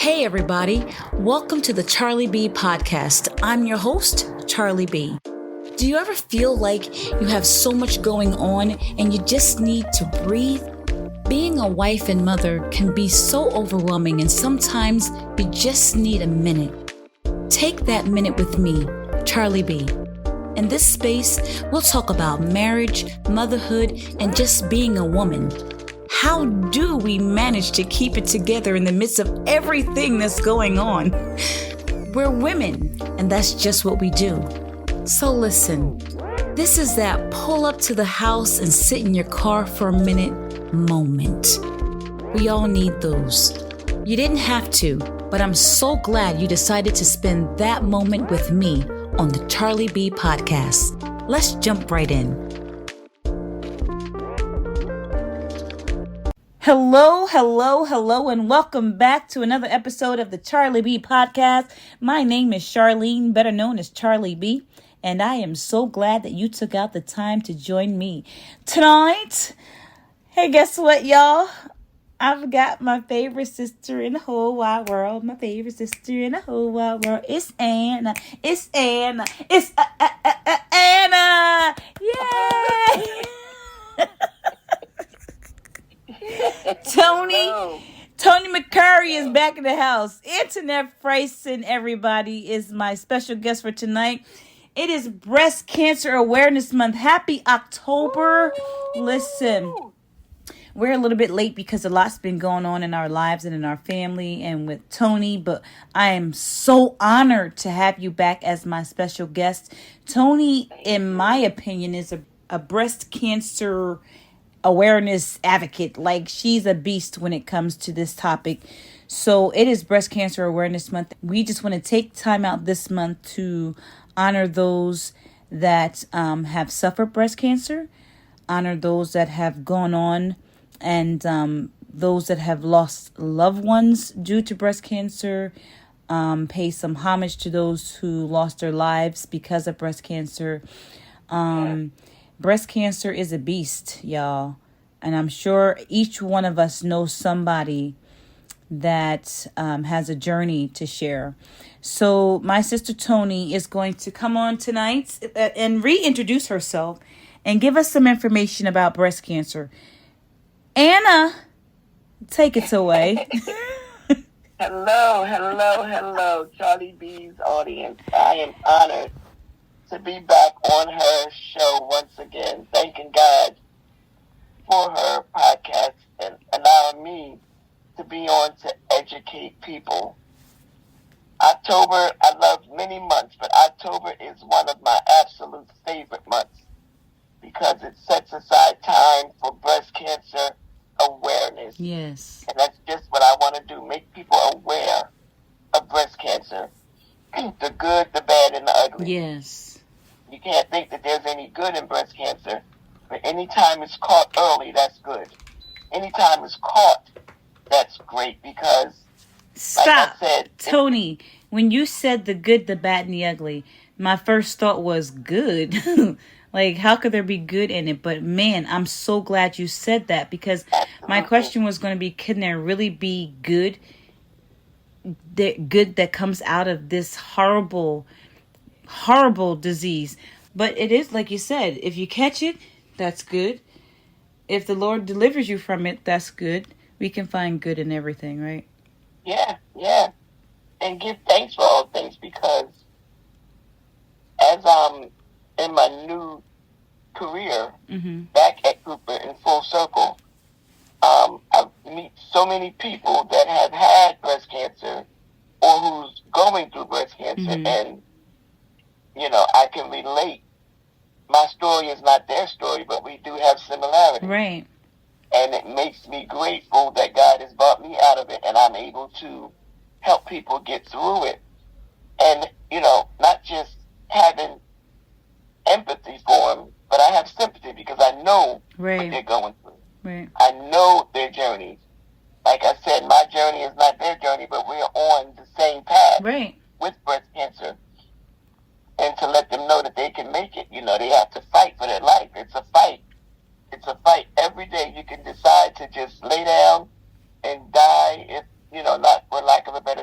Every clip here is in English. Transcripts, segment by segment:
Hey everybody, welcome to the CharlieB podcast. I'm your host, CharlieB. Do you ever feel like you have so much going on and you just need to breathe? Being a wife and mother can be so overwhelming, and sometimes you just need a minute. Take that minute with me, CharlieB. In this space, we'll talk about marriage, motherhood, and just being a woman. How do we manage to keep it together in the midst of everything that's going on? We're women, and that's just what we do. So listen, this is that pull up to the house and sit in your car for a minute moment. We all need those. You didn't have to, but I'm so glad you decided to spend that moment with me on the CharlieB podcast. Let's jump right in. Hello, and welcome back to another episode of the CharlieB podcast. My name is Charlene, better known as CharlieB, and I am so glad that you took out the time to join me tonight. Hey, guess what, y'all? I've got my favorite sister in the whole wide world. My favorite sister in the whole wide world. It's Anna. It's Anna. It's Anna. Yay! Tony McCurry is back in the house. Antoinette Frieson, everybody, is my special guest for tonight. It is Breast Cancer Awareness Month. Happy October. Listen, we're a little bit late because a lot's been going on in our lives and in our family and with Tony, but I am so honored to have you back as my special guest. Tony, in my opinion, is a breast cancer awareness advocate. Like, she's a beast when it comes to this topic. So it is Breast Cancer Awareness Month. We just want to take time out this month to honor those that have suffered breast cancer, honor those that have gone on, and those that have lost loved ones due to breast cancer, pay some homage to those who lost their lives because of breast cancer. Breast cancer is a beast, y'all. And I'm sure each one of us knows somebody that has a journey to share. So my sister Tony is going to come on tonight and reintroduce herself and give us some information about breast cancer. Anna, take it away. Hello, CharlieB's audience. I am honored to be back on her show once again. Thanking God for her podcast and allowing me to be on to educate people. October, I love many months, but October is one of my absolute favorite months because it sets aside time for breast cancer awareness. Yes. And that's just what I want to do, make people aware of breast cancer. The good, the bad, and the ugly. Yes. You can't think that there's any good in breast cancer, but anytime it's caught early, that's good. Anytime it's caught, that's great because, Stop. Like I said, Tony, when you said the good, the bad, and the ugly, my first thought was good. Like, how could there be good in it? But man, I'm so glad you said that because my question was going to be, can there really be good that comes out of this horrible disease? But it is, like you said, if you catch it, that's good. If the Lord delivers you from it, that's good. We can find good in everything, right? Yeah. And give thanks for all things because as I'm in my new career back at Cooper in Full Circle, I meet so many people that have had breast cancer or who's going through breast cancer, and I can relate. My story is not their story, but we do have similarities. Right. And it makes me grateful that God has brought me out of it and I'm able to help people get through it. And, not just having empathy for them, but I have sympathy because I know what they're going through. Right. I know their journeys. Like I said, my journey is not their journey, but we're on the same path with breast cancer. And to let them know that they can make it, they have to fight for their life. It's a fight. It's a fight every day. You can decide to just lay down and die if, not for lack of a better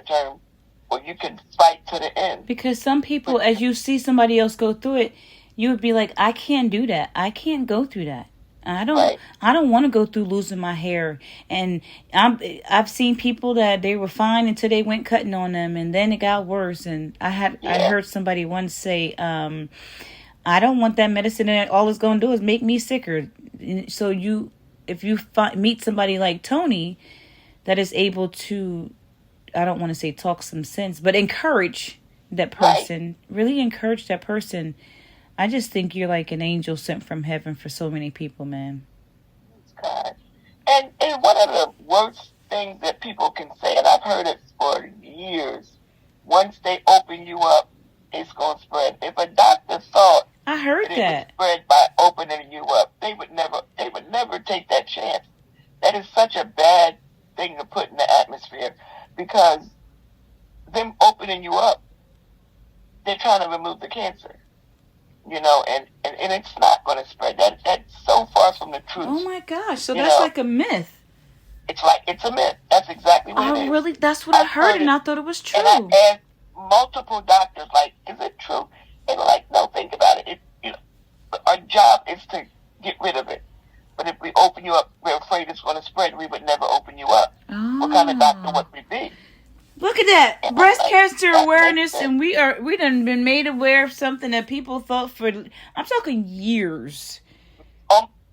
Because some people, as you see somebody else go through it, you would be like, I can't do that. I can't go through that. I don't want to go through losing my hair. And I've seen people that they were fine until they went cutting on them, and then it got worse. And I heard somebody once say, I don't want that medicine, and all it's going to do is make me sicker. So if you meet somebody like Tony that is able to, I don't want to say talk some sense, but encourage that person, really encourage that person. I just think you're like an angel sent from heaven for so many people, man. God. And one of the worst things that people can say, and I've heard it for years, once they open you up, it's going to spread. If a doctor thought I heard that it would spread by opening you up, they would never take that chance. That is such a bad thing to put in the atmosphere, because them opening you up, they're trying to remove the cancer. You know, and it's not going to spread. That's so far from the truth. Oh my gosh! So that's like a myth. It's a myth. That's exactly what it is. Really? That's what I heard, and I thought it was true. And I asked multiple doctors, like, is it true? And they're like, no, think about it. Our job is to get rid of it. But if we open you up, we're afraid it's going to spread. We would never open you up. Oh. What kind of doctor would we be? Look at that. And breast cancer awareness, and we done been made aware of something that people thought for, I'm talking years.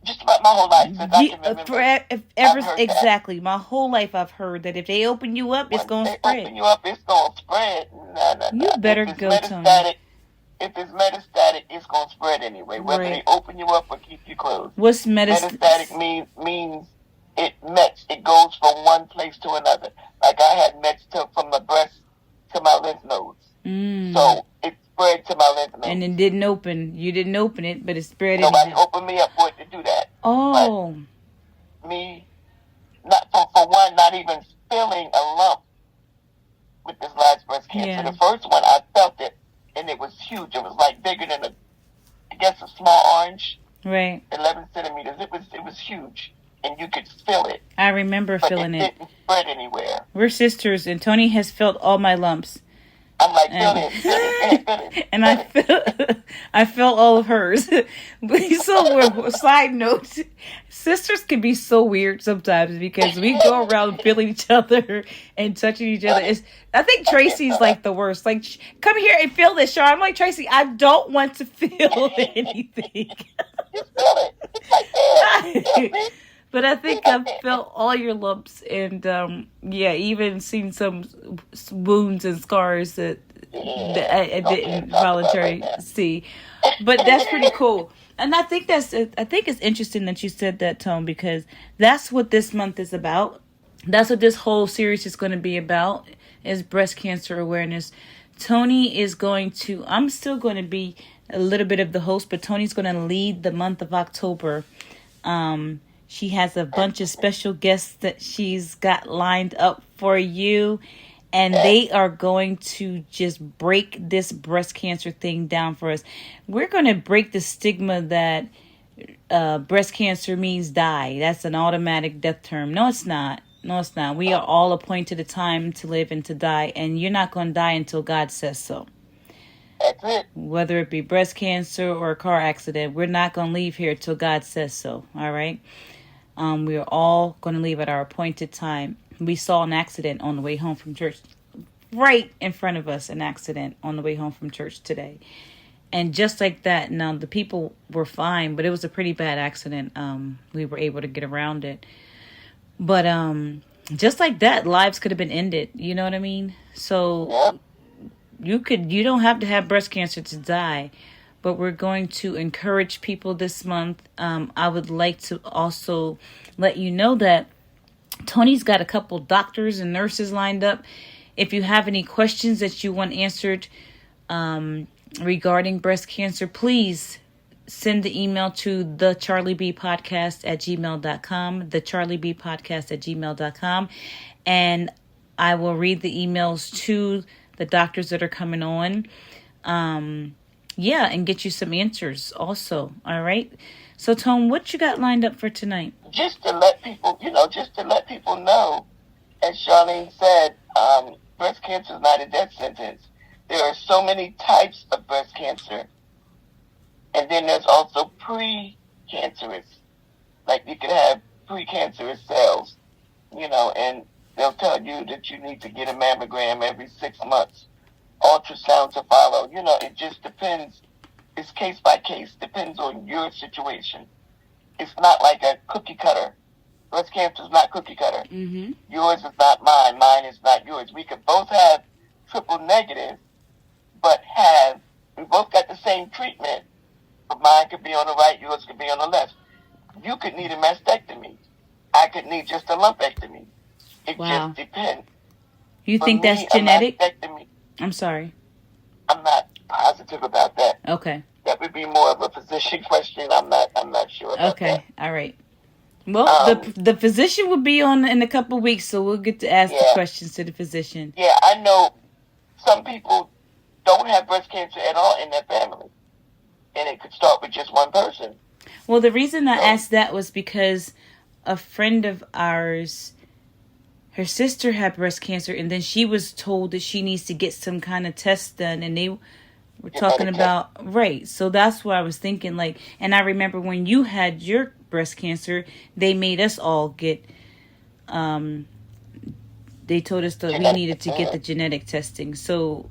Just about my whole life. Since I can remember. Exactly. My whole life I've heard that if they open you up, it's going to spread. Open you up, it's going to spread. No. You better go, Tony. If it's metastatic, it's going to spread anyway. Whether they open you up or keep you closed. What's metastatic? Metastatic means it goes from one place to another. Like I had mets from the breast to my lymph nodes. So it spread to my lymph nodes. And it didn't open. You didn't open it, but it spread. Nobody opened me up for it to do that. Oh. But me, for one, not even feeling a lump with this last breast cancer. Yeah. The first one, I felt it, and it was huge. It was like bigger than a small orange. Right. 11 centimeters. It was huge. And you could feel it. I remember feeling it. It didn't spread anywhere. We're sisters, and Tony has felt all my lumps. I'm like, feel it. And I felt all of hers. So, side note, sisters can be so weird sometimes because we go around feeling each other and touching each other. I think Tracy's like the worst. Like, come here and feel this, Char. I'm like, Tracy, I don't want to feel anything. Just feel it. It's like, yeah. But I think I've felt all your lumps and, even seen some wounds and scars that I didn't voluntarily see. But that's pretty cool. And I think it's interesting that you said that, Tone, because that's what this month is about. That's what this whole series is going to be about, is breast cancer awareness. Tony is I'm still going to be a little bit of the host, but Tony's going to lead the month of October. She has a bunch of special guests that she's got lined up for you. And they are going to just break this breast cancer thing down for us. We're going to break the stigma that breast cancer means die. That's an automatic death term. No, it's not. We are all appointed a time to live and to die. And you're not going to die until God says so. That's it. Whether it be breast cancer or a car accident, we're not going to leave here till God says so. All right? We are all going to leave at our appointed time. We saw an accident on the way home from church. Right in front of us, an accident on the way home from church today. And just like that, now the people were fine, but it was a pretty bad accident. We were able to get around it. But just like that, lives could have been ended. You know what I mean? So you don't have to have breast cancer to die. But we're going to encourage people this month. I would like to also let you know that Tony's got a couple doctors and nurses lined up. If you have any questions that you want answered regarding breast cancer, please send the email to the CharlieB podcast at gmail.com, the CharlieB podcast at gmail.com. And I will read the emails to the doctors that are coming on. And get you some answers also. All right. So, Tone, what you got lined up for tonight? Just to let people know, as Charlene said, breast cancer is not a death sentence. there are so many types of breast cancer, and then there's also pre-cancerous. Like you could have precancerous cells, and they'll tell you that you need to get a mammogram every 6 months, ultrasound to follow. It just depends. It's case by case, depends on your situation. It's not like a cookie cutter. Breast cancer is not cookie cutter. Mm-hmm. Yours is not mine. Mine is not yours. We could both have triple negative, but we both got the same treatment, but mine could be on the right, yours could be on the left. You could need a mastectomy. I could need just a lumpectomy. It just depends. You think that's genetic? I'm sorry. I'm not positive about that. Okay. That would be more of a physician question. I'm not sure about that. Okay. All right. Well, the physician will be on in a couple of weeks, so we'll get to ask the questions to the physician. Yeah, I know some people don't have breast cancer at all in their family, and it could start with just one person. Well, the reason I asked that was because a friend of ours, her sister had breast cancer, and then she was told that she needs to get some kind of test done, and they were talking about, right, so that's what I was thinking, and I remember when you had your breast cancer, they made us all get, they told us that we needed to get the genetic testing, so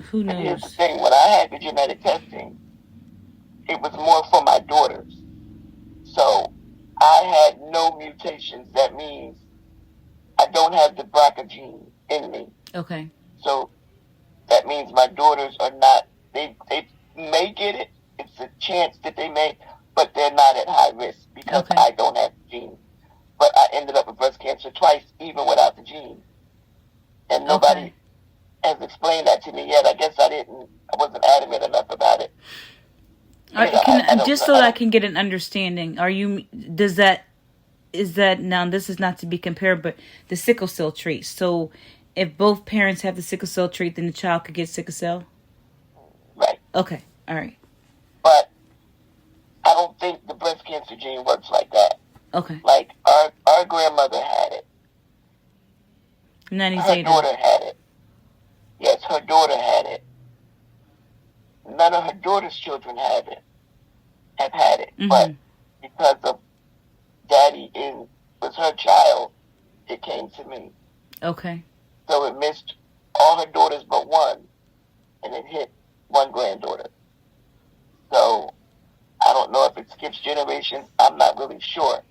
who knows? Here's the thing, when I had the genetic testing, it was more for my daughters, so I had no mutations. That means I don't have the BRCA gene in me. Okay. So that means my daughters are not, they may get it. It's a chance that they may, but they're not at high risk because I don't have the gene. But I ended up with breast cancer twice, even without the gene. And nobody has explained that to me yet. I guess I wasn't adamant enough about it. So that I can get an understanding, is that, now this is not to be compared, but the sickle cell trait. So if both parents have the sickle cell trait, then the child could get sickle cell? Right. Okay. All right. But I don't think the breast cancer gene works like that. Okay. Like our grandmother had it. Her daughter had it. Yes, her daughter had it. None of her daughter's children have had it. Mm-hmm. But because of Daddy was her child, it came to me. Okay. So it missed all her daughters but one, and it hit one granddaughter. So I don't know if it skips generations. I'm not really sure.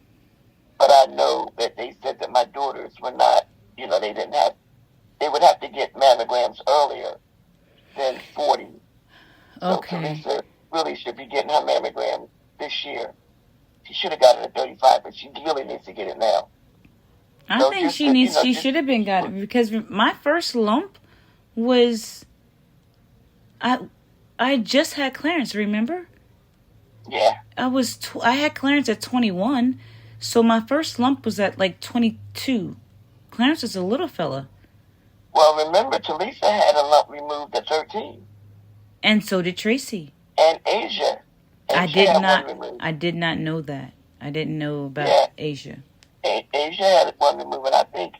But I know that they said that my daughters were not, they would have to get mammograms earlier than 40. Okay. So Teresa really should be getting her mammogram this year. She should have got it at 35, but she really needs to get it now. I think she should have been got it, because my first lump was, I just had clearance, remember? Yeah. I had clearance at 21, so my first lump was at 22. Clarence is a little fella. Well, remember, Teresa had a lump removed at 13. And so did Tracy. And Asia. I did not know that. I didn't know about Asia. Asia had one removed, and I think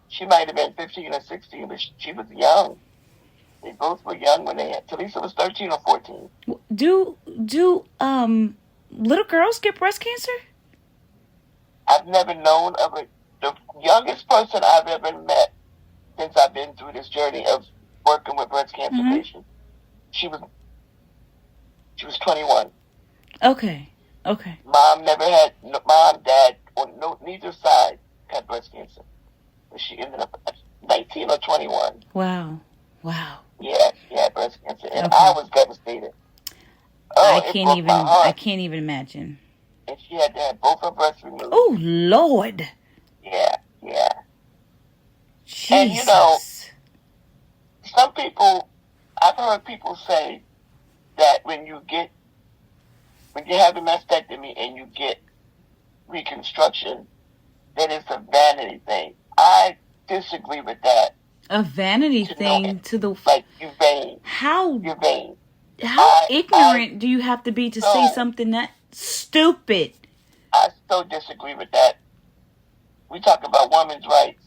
she might have been 15 or 16, but she was young. They both were young when they had. Teresa was 13 or 14. Do little girls get breast cancer? I've never known of it. The youngest person I've ever met since I've been through this journey of working with breast cancer patients, she was 21. Okay. Mom, Dad, or neither side had breast cancer. But she ended up at 19 or 21. Wow. Yeah, she had breast cancer, and I was devastated. I can't even imagine. And she had to have both her breasts removed. Oh, Lord. Yeah. Jesus. And some people, I've heard people say that when you have a mastectomy and you get reconstruction, that it's a vanity thing. I disagree with that. A vanity thing to the... Like, you're vain. How? You're vain. How ignorant do you have to be to say something that stupid? I so disagree with that. We talk about women's rights.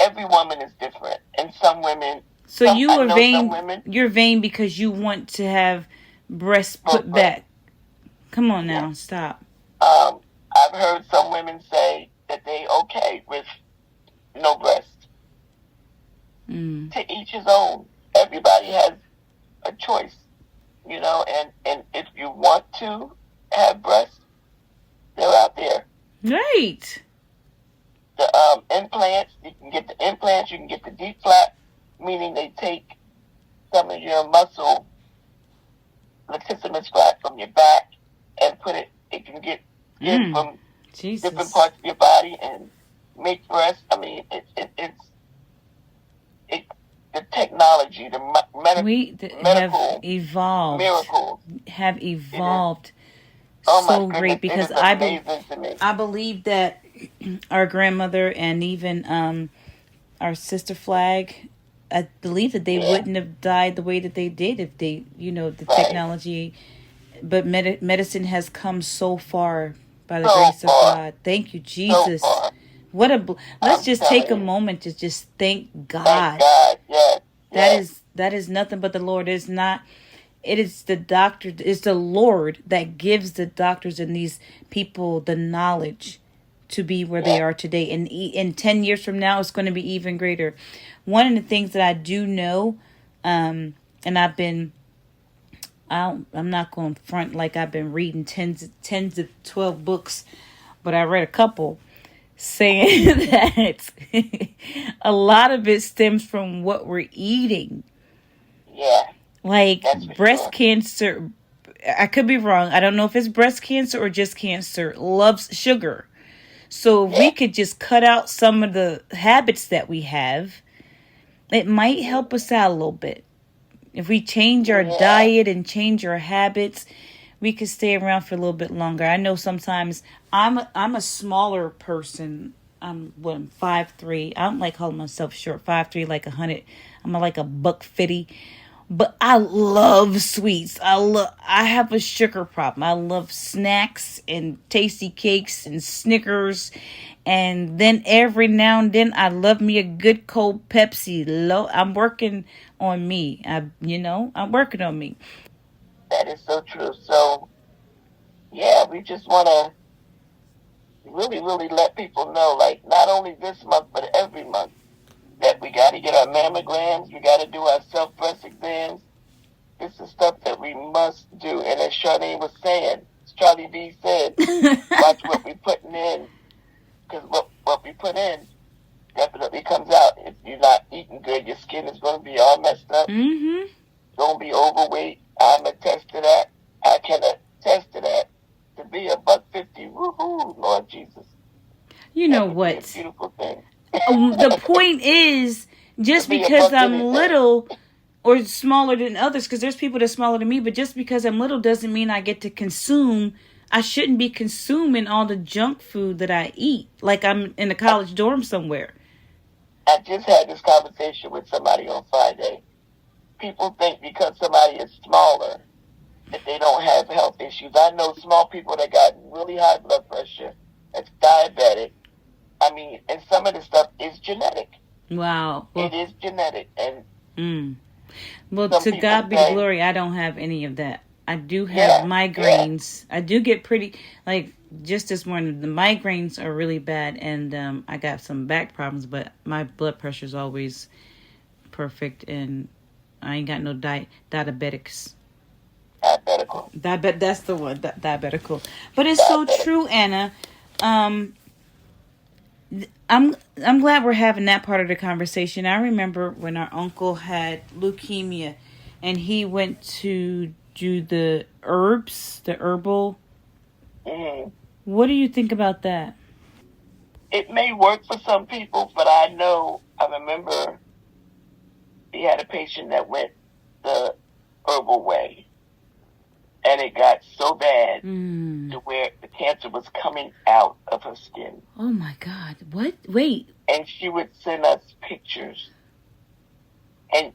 every woman is different, and some women. So you I are know vain. some women. You're vain because you want to have breasts put back. Come on now, stop. I've heard some women say that they okay with no breast. To each his own. Everybody has a choice, you know, and if you want to have breasts, they're out there. Right. The implants, you can get the implants, you can get the deep flap, meaning they take some of your muscle latissimus fat from your back and put it can get from different parts of your body and make breasts. I mean, it's the technology, the medical miracles have evolved so great, because I believe that our grandmother and even our sister Flag, I believe that they wouldn't have died the way that they did if they, the technology. But medicine has come so far by the grace of God. Thank you, Jesus. Let's just take a moment to just thank God. Thank God. Yes. That is nothing but the Lord. It is the doctor. It's the Lord that gives the doctors and these people the knowledge to be where they are today. And in 10 years from now, it's going to be even greater. One of the things that I do know, and I'm not going to front like I've been reading 10 to 12 books, but I read a couple saying that a lot of it stems from what we're eating. Yeah. Like breast cancer, I could be wrong. I don't know if it's breast cancer or just cancer, loves sugar. So if we could just cut out some of the habits that we have, it might help us out a little bit. If we change our diet and change our habits, we could stay around for a little bit longer. I know sometimes I'm a smaller person. I'm 5'3". I don't like calling myself short. 5'3", like 100. I'm like a $150. But I love sweets. I have a sugar problem. I love snacks and tasty cakes and Snickers. And then every now and then I love me a good cold Pepsi. I'm working on me. I'm working on me. That is so true. So, yeah, we just want to really, really let people know, like, not only this month, but every month, that we got to get our mammograms, we got to do our self-breast exams. This is stuff that we must do. And as CharlieB was saying, CharlieB said, watch what we're putting in, because what we put in definitely comes out. If you're not eating good, your skin is going to be all messed up. Mm-hmm. Going to be overweight. I'm attest to that. I can attest to that. To be a $150, woohoo, Lord Jesus. You know what? Be a beautiful thing. The point is, just because I'm little or smaller than others, because there's people that's smaller than me, but just because I'm little doesn't mean I get to consume. I shouldn't be consuming all the junk food that I eat, like I'm in a college dorm somewhere. I just had this conversation with somebody on Friday. People think because somebody is smaller that they don't have health issues. I know small people that got really high blood pressure, that's diabetic. I mean, and some of the stuff is genetic. Wow. Well, it is genetic. And well, to God be the glory, I don't have any of that. I do have migraines. I do get pretty, like, just this morning, the migraines are really bad, and I got some back problems, but my blood pressure is always perfect, and I ain't got no diabetics. Diabetical. That's the one, diabetical. But it's so true, Anna. I'm glad we're having that part of the conversation. I remember when our uncle had leukemia, and he went to do the herbal. Mm-hmm. What do you think about that? It may work for some people, but I remember he had a patient that went the herbal way, and it got so bad to where the cancer was coming out of her skin. Oh my God! What? Wait. And she would send us pictures, and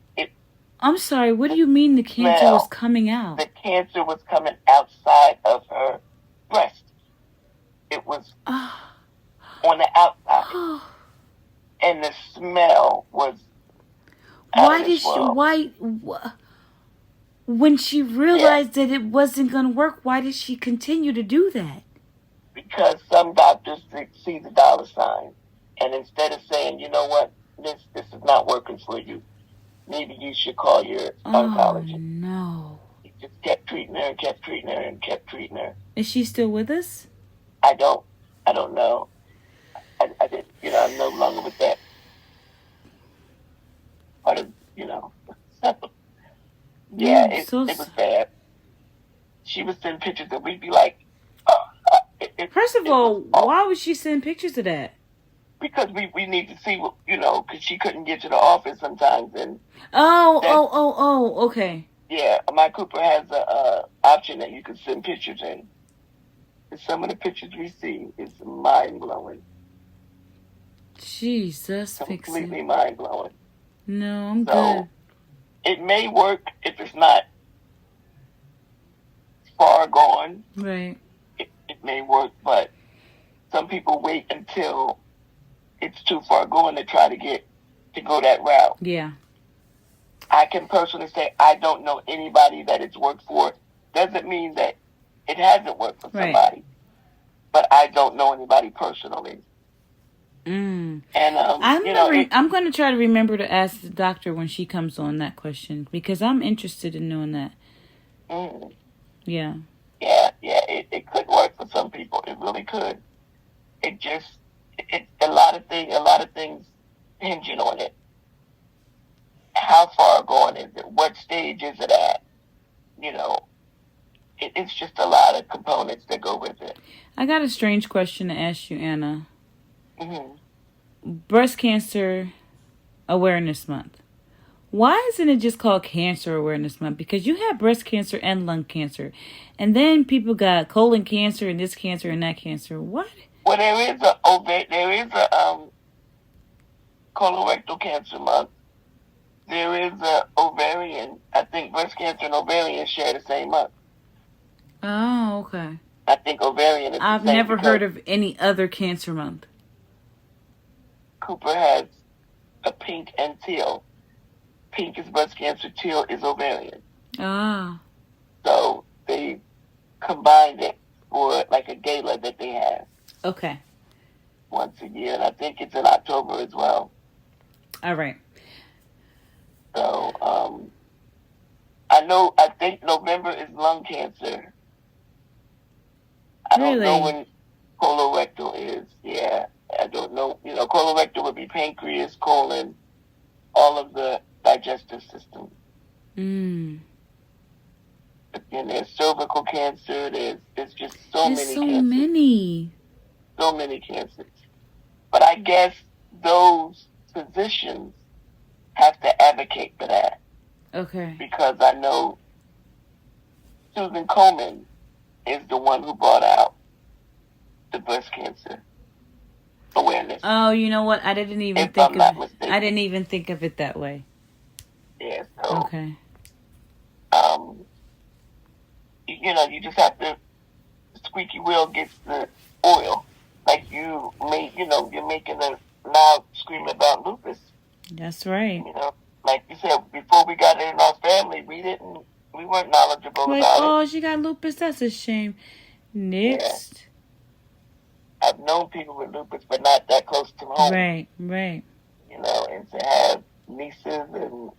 I'm sorry, what do you mean the cancer was coming out? The cancer was coming outside of her breast. It was on the outside. and the smell was out of this world. When she realized that it wasn't going to work, why did she continue to do that? Because some doctors see the dollar sign, and instead of saying, you know what, this is not working for you, maybe you should call your oncologist. Oh, no. He just kept treating her and kept treating her and kept treating her. Is she still with us? I don't know. I did, I'm no longer with that part of, yeah, it was bad. She would send pictures and we'd be like, first of all, why would she send pictures of that? Because we need to see what, because she couldn't get to the office sometimes. And okay. Yeah, my Cooper has a option that you can send pictures in. And some of the pictures we see is mind-blowing. Jesus. Completely mind-blowing. No, I'm good. It may work if it's not far gone. Right. It may work, but some people wait until it's too far gone to try to go that route. Yeah. I can personally say I don't know anybody that it's worked for. Doesn't mean that it hasn't worked for somebody. Right. But I don't know anybody personally. And I'm going to try to remember to ask the doctor when she comes on that question, because I'm interested in knowing that. Yeah. Yeah. It could work for some people. It really could. It a lot of things hinging on it. How far gone is it? What stage is it at? It's just a lot of components that go with it. I got a strange question to ask you, Anna. Mm-hmm. Breast Cancer Awareness Month. Why isn't it just called Cancer Awareness Month? Because you have breast cancer and lung cancer. And then people got colon cancer and this cancer and that cancer. What? Well, there is a colorectal cancer month. There is a ovarian. I think breast cancer and ovarian share the same month. Oh, okay. I think ovarian is I've never heard of any other cancer month. Cooper has a pink and teal. Pink is breast cancer, teal is ovarian. Ah. So they combined it for like a gala that they have. Okay. Once a year, and I think it's in October as well. All right. So, I think November is lung cancer. I don't know when colorectal is. Yeah, I don't know. Colorectal would be pancreas, colon, all of the digestive system. And there's cervical cancer. There's just so many cancers. But I guess those physicians have to advocate for that. Okay. Because I know Susan Komen is the one who brought out the breast cancer awareness. Oh, you know what? I didn't even think of it that way. Yeah. So, okay. You just have to. The squeaky wheel gets the oil. Like you're making a loud scream about lupus. That's right. Like you said, before we got it in our family, we weren't knowledgeable about it. Oh, she got lupus. That's a shame. Next. Yeah. I've known people with lupus, but not that close to home. Right. And to have nieces and,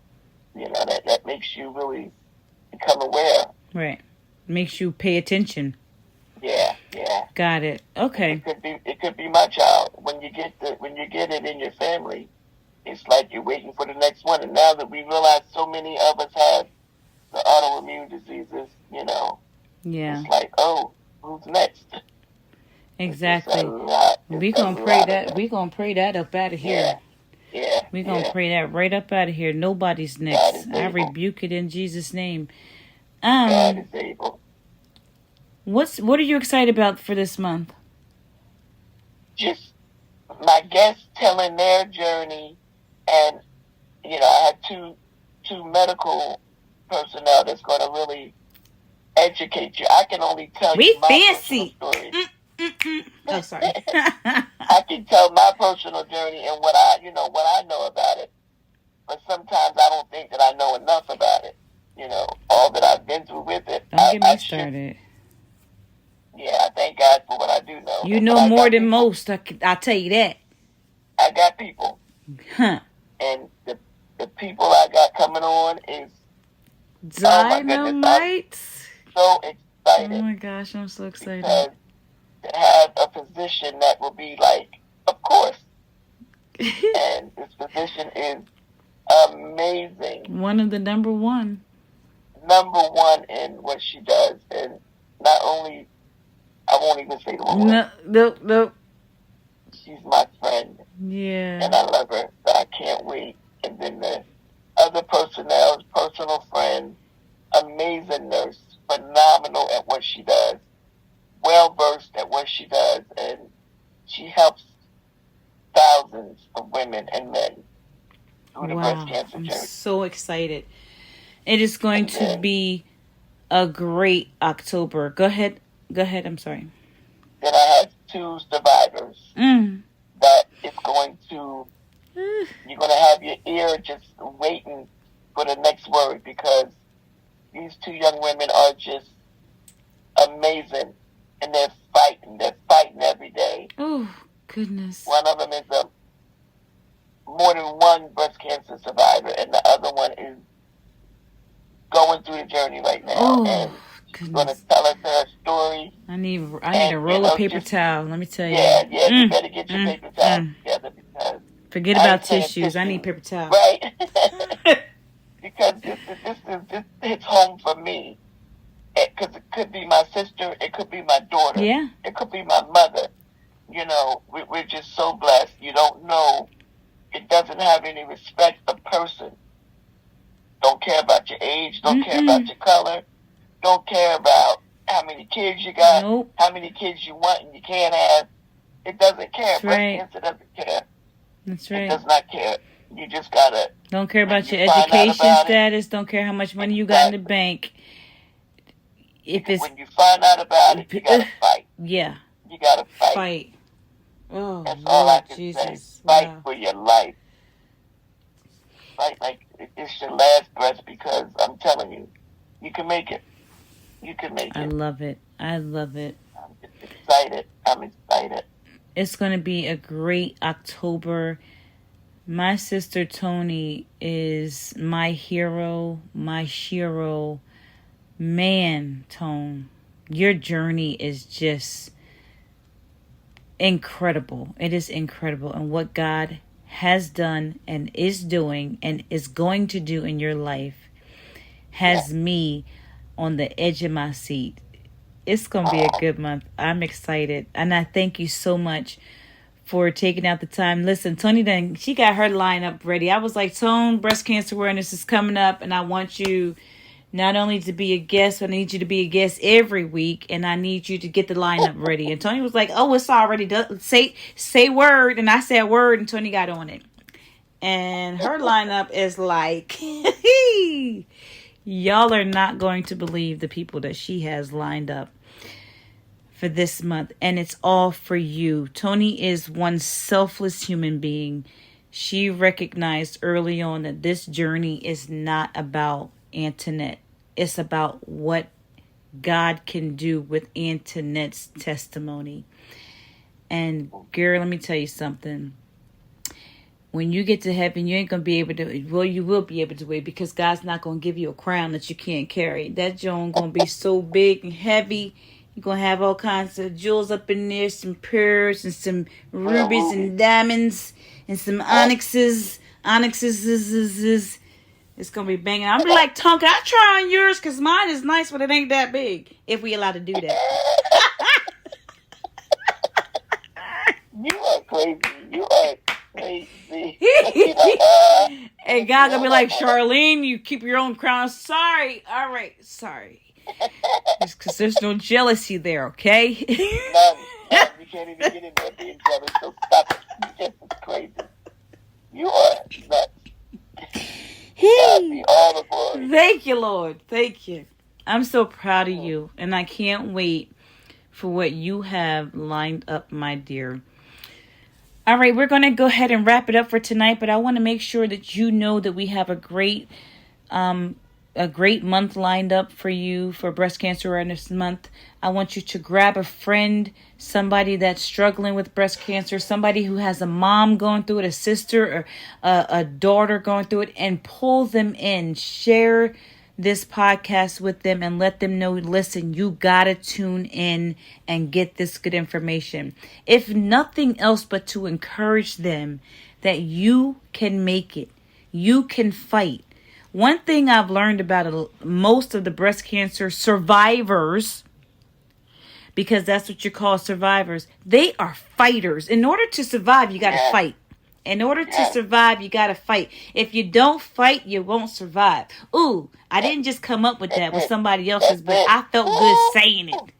that makes you really become aware. Right. Makes you pay attention. Yeah. Got it. Okay. It could be my child. When you get it in your family, it's like you're waiting for the next one. And now that we realize so many of us have the autoimmune diseases, Yeah. It's like, oh, who's next? Exactly. We gonna pray that. We gonna pray that up out of here. Yeah. We gonna pray that right up out of here. Nobody's next. I rebuke it in Jesus' name. God is able. What are you excited about for this month? Just my guests telling their journey, and I have two medical personnel that's going to really educate you. I can only tell you my personal story. Oh, sorry. I can tell my personal journey and what I know about it. But sometimes I don't think that I know enough about it. All that I've been through with it. Don't get me started. I thank God for what I do know. You know more than most. I'll tell you that. I got people. Huh. And the people I got coming on is Dynamite. So excited. Oh my gosh, I'm so excited. Because to have a position that will be like, of course. And this position is amazing. One of the number one. Number one in what she does. And not only, I won't even say the word. No. She's my friend. Yeah. And I love her. So I can't wait. And then the other personnel, personal friend, amazing nurse, phenomenal at what she does, well versed at what she does, and she helps thousands of women and men through the breast cancer journey. I'm so excited. It is going to be a great October. Go ahead. I'm sorry. Then I have 2 survivors that is going to, you're going to have your ear just waiting for the next word, because these 2 young women are just amazing, and they're fighting every day. Oh, goodness. One of them is more than one breast cancer survivor, and the other one is going through the journey right now. Oh, and she's goodness. going to tell us her story. I need a roll of paper towel, let me tell you. Yeah, you better get your paper towel together, because forget about tissues. I need paper towel. Right. Because this hits home for me. Because it could be my sister, it could be my daughter, it could be my mother. We're just so blessed. You don't know. It doesn't have any respect of person. Don't care about your age. Don't care about your color. Don't care about how many kids you got, how many kids you want and you can't have. It doesn't care. That's right. Breast cancer doesn't care. That's right. It does not care. You just gotta. Don't care about your education status. Don't care how much money you got in the bank. When you find out about it, you gotta fight. Yeah. You gotta fight. Oh, that's all I can say. Fight for your life. Fight like it's your last breath, because I'm telling you, you can make it. You can make it. I love it. I'm just excited. I'm excited. It's going to be a great October. My sister Tony is my hero, my shiro. Man, Tone, your journey is just incredible. It is incredible. And what God has done and is doing and is going to do in your life has me on the edge of my seat. It's going to be a good month. I'm excited. And I thank you so much for taking out the time. Listen, Tony, she got her lineup ready. I was like, Tone, breast cancer awareness is coming up, and I want you not only to be a guest, but I need you to be a guest every week, and I need you to get the lineup ready. And Tony was like, oh, it's already done. Say word. And I said word, and Tony got on it. And her lineup is like, y'all are not going to believe the people that she has lined up for this month. And it's all for you. Tony is one selfless human being. She recognized early on that this journey is not about Antoinette. It's about what God can do with Antoinette's testimony. And girl, let me tell you something. When you get to heaven, you ain't going to be able to, well, you will be able to wait, because God's not going to give you a crown that you can't carry. That joint going to be so big and heavy. You're going to have all kinds of jewels up in there, some pearls and some rubies and diamonds and some onyxes. It's going to be banging. I'm like, Tonka, I try on yours because mine is nice, but it ain't that big. If we allowed to do that. You are crazy. You are crazy. And God going to be like, Charlene, you keep your own crown. Sorry. All right. Sorry. It's because there's no jealousy there, okay? None. You can't even get in there being jealous. So stop it. You're just crazy. You are nuts. All the glory. Thank you, Lord. Thank you. I'm so proud of you, and I can't wait for what you have lined up, my dear. All right, we're going to go ahead and wrap it up for tonight, but I want to make sure that you know that we have a great month lined up for you for Breast Cancer Awareness Month. I want you to grab a friend, somebody that's struggling with breast cancer, somebody who has a mom going through it, a sister or a daughter going through it, and pull them in. Share this podcast with them and let them know, listen, you gotta tune in and get this good information. If nothing else but to encourage them that you can make it. You can fight. One thing I've learned about most of the breast cancer survivors, because that's what you call survivors, they are fighters. In order to survive, you got to fight. In order to survive, you got to fight. If you don't fight, you won't survive. Ooh, I didn't just come up with that with somebody else's, but I felt good saying it.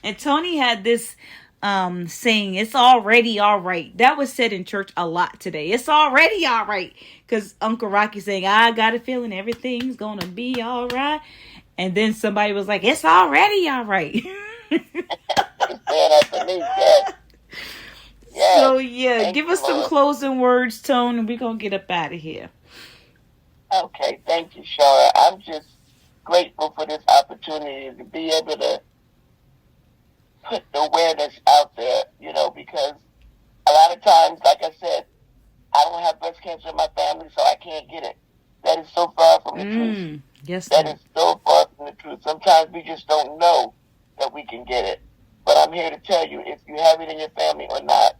And Tony had this saying, it's already all right. That was said in church a lot today. It's already all right. Because Uncle Rocky saying, I got a feeling everything's going to be all right. And then somebody was like, it's already all right. So, give us some closing words, Tone, and we're going to get up out of here. Okay, thank you, Shara. I'm just grateful for this opportunity to be able to put the awareness out there, because a lot of times, like I said, I don't have breast cancer in my family, so I can't get it. That is so far from the truth. Yes, that is so far from the truth. Sometimes we just don't know that we can get it. But I'm here to tell you, if you have it in your family or not,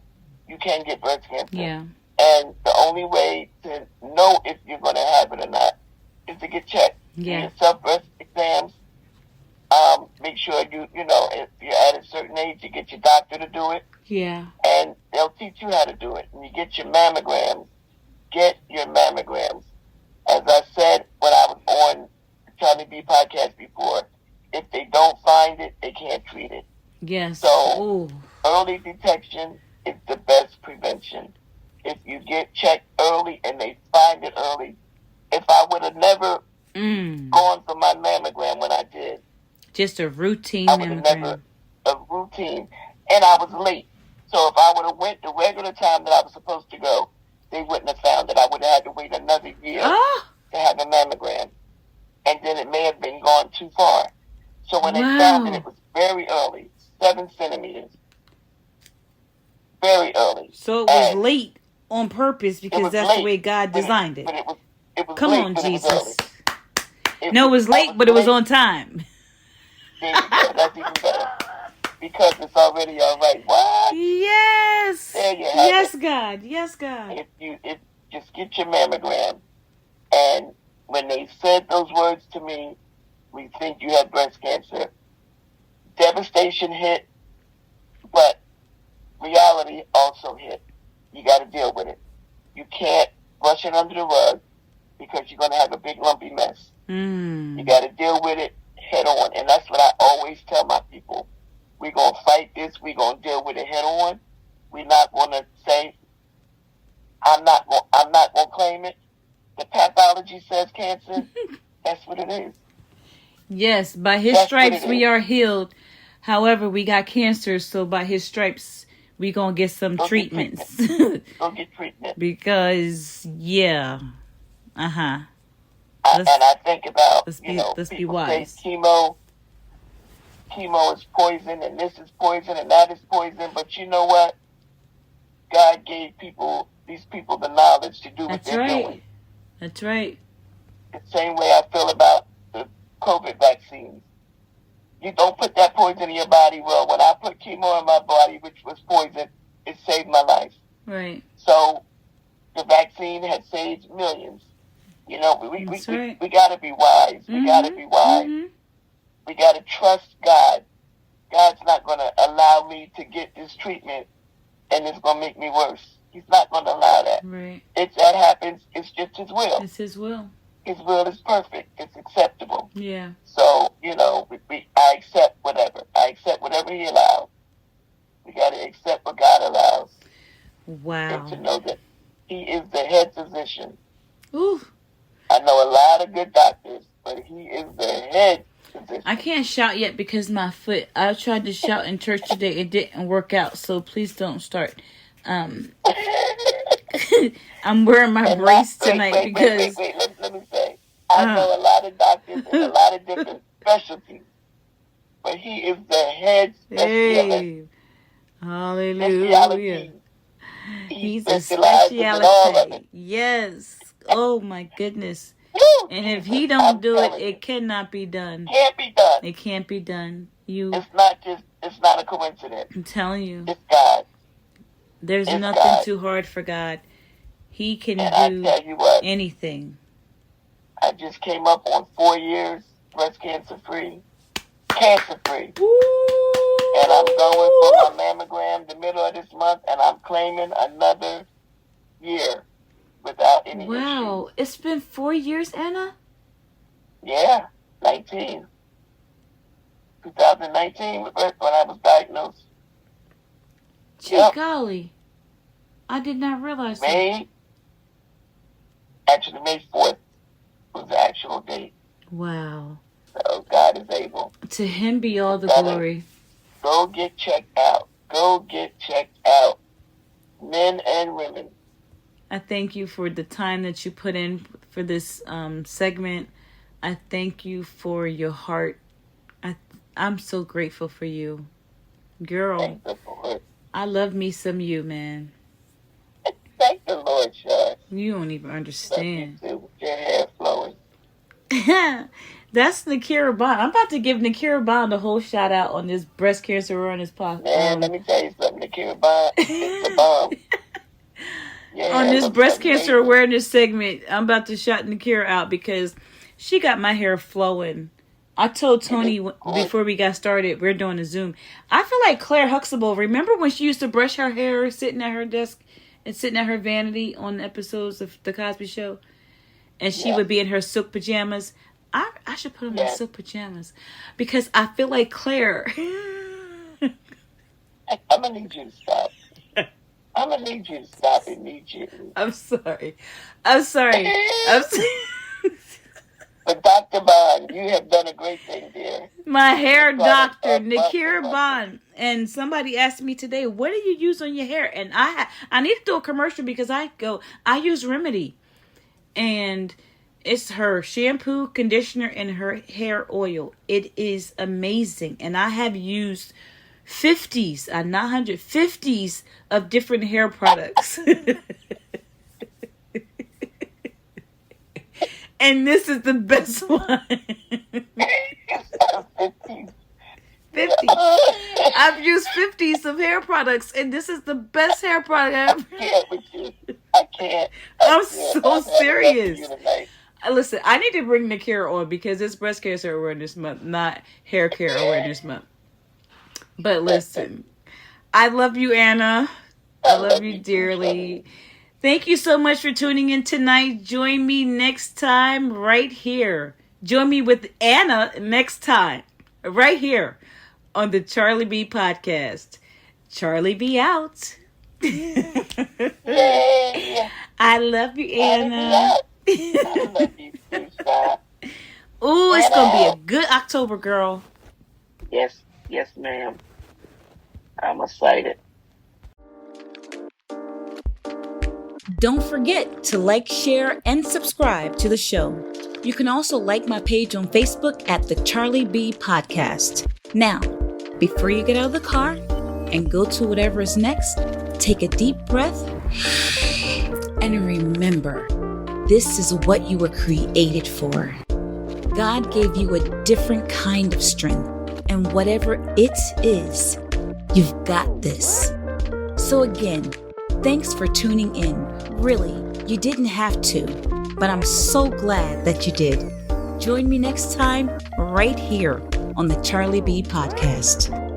you can get breast cancer. Yeah. And the only way to know if you're going to have it or not is to get checked. Yeah. Do your self-breast exams. Make sure if you're at a certain age, you get your doctor to do it. Yeah. And they'll teach you how to do it. And you get your mammograms. Get your mammograms. As I said when I was on the CharlieB podcast before, if they don't find it, they can't treat it. Yes. So early detection is the best prevention. If you get checked early and they find it early, if I would have never gone for my mammogram when I did, just a routine I would have never a routine, and I was late. So if I would have went the regular time that I was supposed to go, they wouldn't have found it. I would have had to wait another year to have a mammogram, and then it may have been gone too far. So when they found it, it was very early, 7 centimeters, very early. So it was late on purpose because that's late, the way God designed it. It was Come late, on, but Jesus. It was late, but it was on time. That's even better. Because it's already all right. What? Yes. There you have yes, it. God. Yes, God. If just get your mammogram, and when they said those words to me, we think you have breast cancer. Devastation hit, but reality also hit. You got to deal with it. You can't brush it under the rug because you're going to have a big lumpy mess. You got to deal with it head on, and that's what I always tell my people. We're going to fight this. We're going to deal with it head on. We're not going to say, I'm not going to claim it. The pathology says cancer. That's what it is. Yes, by his stripes we are healed. However, we got cancer, so by his stripes we going to get some treatments. Go get treatment. Because, And I think about, let's be people wise. say chemo is poison, and this is poison, and that is poison. But you know what? God gave these people the knowledge to do what they're doing. That's right. The same way I feel about the COVID vaccines. You don't put that poison in your body. Well, when I put chemo in my body, which was poison, it saved my life. Right. So the vaccine has saved millions. We got to be wise. We got to be wise. We got to trust God. God's not going to allow me to get this treatment and it's going to make me worse. He's not going to allow that. Right. If that happens, it's just His will. It's His will. His will is perfect. It's acceptable. Yeah. So, I accept whatever. I accept whatever He allows. We got to accept what God allows. Wow. And to know that He is the head physician. Ooh. I know a lot of good doctors, but He is the head physician. I can't shout yet because my foot. I tried to shout in church today. It didn't work out, so please don't start I'm wearing my brace tonight because wait. Let me say. I know a lot of doctors and a lot of different specialties, but he is the head specialist. hey, hallelujah. He's a specializes in all of speciality. it. Yes. Oh my goodness. Woo, And if Jesus, he don't I'm do it, telling you, it cannot be done. can't be done. It can't be done. It's not a coincidence. I'm telling you, It's God. there's It's nothing God. too hard for God. He can And do I tell you what, anything. I just came up on 4 years breast cancer free. Cancer free. Ooh. And I'm going for my mammogram the middle of this month, and I'm claiming another year without any Wow. issues. It's been 4 years, Anna? Yeah, 2019 when I was diagnosed. Gee Yep. golly. I did not realize that. May 4th was the actual date. Wow. So God is able. To him be all the Better. glory. Go get checked out. Go get checked out. Men and women. I thank you for the time that you put in for this segment. I thank you for your heart. I'm so grateful for you. Girl, Thank the Lord. I love me some you, man. Thank the Lord, Char. You don't even Love you understand. too, with your hair flowing. That's Nakira Bond. I'm about to give Nakira Bond a whole shout out on this breast cancer awareness podcast. Man, let me tell you something. Nakira Bond is the bomb. Yeah, On this looks breast amazing. cancer awareness segment, I'm about to shout Nakira out because she got my hair flowing. I told Tony before we got started, we're doing a Zoom. I feel like Claire Huxtable. Remember when she used to brush her hair sitting at her desk and sitting at her vanity on episodes of The Cosby Show? And she would be in her silk pajamas. I should put on my silk pajamas because I feel like Claire. I'm going to need you to stop. I'm going to need you to stop and need you. I'm sorry. But Dr. Bond, you have done a great thing, dear. My hair doctor, Buster. Nakira Bond. And somebody asked me today, what do you use on your hair? And I need to do a commercial because I use Remedy. And it's her shampoo, conditioner, and her hair oil. It is amazing. And I have used 50s, not 150s of different hair products. And this is the best one. 50. I've used 50s of hair products, and this is the best hair product ever. I can't. I'm so serious. Listen, I need to bring Nakira on because it's Breast Cancer Awareness Month, not Hair Care Awareness Month. But listen, I love you, Anna. I love you dearly. Thank you so much for tuning in tonight. Join me next time right here. Join me with Anna next time right here on the CharlieB podcast. CharlieB out. I love you, Anna. I love you too, Scott. Ooh, it's going to be a good October, girl. Yes, ma'am. I'm excited. Don't forget to like, share, and subscribe to the show. You can also like my page on Facebook at the CharlieB Podcast. Now, before you get out of the car and go to whatever is next, take a deep breath and remember, this is what you were created for. God gave you a different kind of strength, and whatever it is, you've got this. So again, thanks for tuning in. Really, you didn't have to, but I'm so glad that you did. Join me next time right here on the CharlieB Podcast.